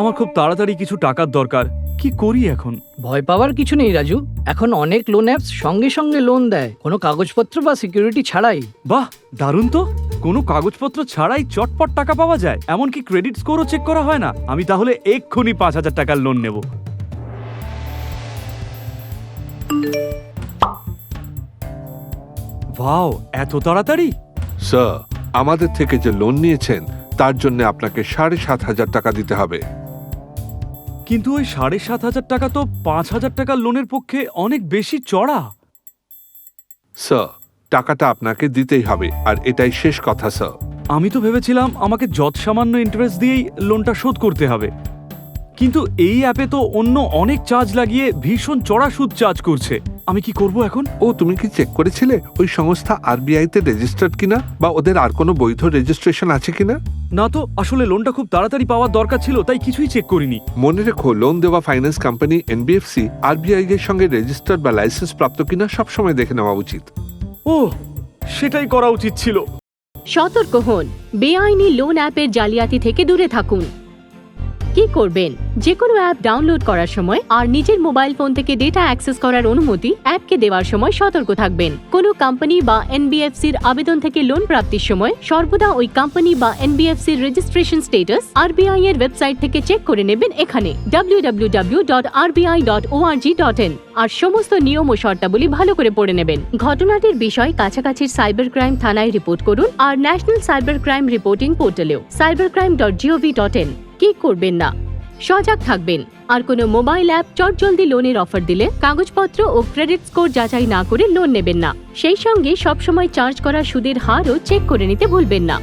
আমার খুব তাড়াতাড়ি কিছু টাকার দরকার। কি করি এখন? ভয় পাওয়ার কিছু নেই রাজু, এখন অনেক লোন অ্যাপস সঙ্গে সঙ্গে লোন দেয়, কোনো কাগজপত্র বা সিকিউরিটি ছাড়াই। বাহ, দারুণ তো! কোনো কাগজপত্র ছাড়াই চটপট টাকা পাওয়া যায়, এমনকি ক্রেডিট স্কোরও চেক করা হয় না। আমি তাহলে এক্ষুনি 5,000 টাকার লোন নেব। ওয়াও, এত তাড়াতাড়ি! স্যার, আমাদের থেকে যে লোন নিয়েছেন তার জন্য আপনাকে 7,500 টাকা দিতে হবে। কিন্তু ওই 7,500 টাকা তো 5,000 টাকার লোনের পক্ষে অনেক বেশি চড়া। স্যার, টাকাটা আপনাকে দিতেই হবে, আর এটাই শেষ কথা স্যার। আমি তো ভেবেছিলাম আমাকে যৎসামান্য ইন্টারেস্ট দিয়েই লোনটা শোধ করতে হবে, কিন্তু এই অ্যাপে তো অন্য অনেক চার্জ লাগিয়ে ভীষণ চড়া সুদ চার্জ করছে। আমি কি করব এখন? ও, তুমি কি চেক করেছিলে ওই সংস্থা আরবিআই তে রেজিস্টার্ড কিনা, বা ওদের আর কোনো বৈধ রেজিস্ট্রেশন আছে কিনা? না তো, আসলে লোনটা খুব তাড়াতাড়ি পাওয়ার দরকার ছিল, তাই কিছুই চেক করিনি। মনে রেখো, লোন দেওয়া ফাইন্যান্স কোম্পানি এনবিএফসি আরবিআই এর সঙ্গে রেজিস্টার্ড বা লাইসেন্স প্রাপ্ত কিনা সবসময় দেখে নেওয়া উচিত। ওহ, সেটাই করা উচিত ছিল। সতর্ক হন, বেআইনি লোন অ্যাপের জালিয়াতি থেকে দূরে থাকুন। কি করবেন? যে কোনো অ্যাপ ডাউনলোড করার সময় আর নিজের মোবাইল ফোন থেকে ডেটা অ্যাক্সেস করার অনুমতি অ্যাপকে দেওয়ার সময় সতর্ক থাকবেন। কোনো কোম্পানি বা এনবিএফসির আবেদন থেকে লোন প্রাপ্তির সময় সর্বদা ওই কোম্পানি বা এনবিএফসির রেজিস্ট্রেশন স্ট্যাটাস আরবিআই এর ওয়েবসাইট থেকে চেক করে নেবেন এখানে www.rbi.org.in, আর সমস্ত নিয়ম ও শর্তাবলী ভালো করে পড়ে নেবেন। ঘটনাটির বিষয় কাছাকাছির সাইবার ক্রাইম থানায় রিপোর্ট করুন, আর ন্যাশনাল সাইবার ক্রাইম রিপোর্টিং পোর্টালেও cybercrime.gov.in। কি করবেন না, সজাগ থাকবেন। আর কোনো মোবাইল অ্যাপ চটজলদি লোনের অফার দিলে কাগজপত্র ও ক্রেডিট স্কোর যাচাই না করে লোন নেবেন না। সেই সঙ্গে সবসময় চার্জ করা সুদের হারও চেক করে নিতে ভুলবেন না।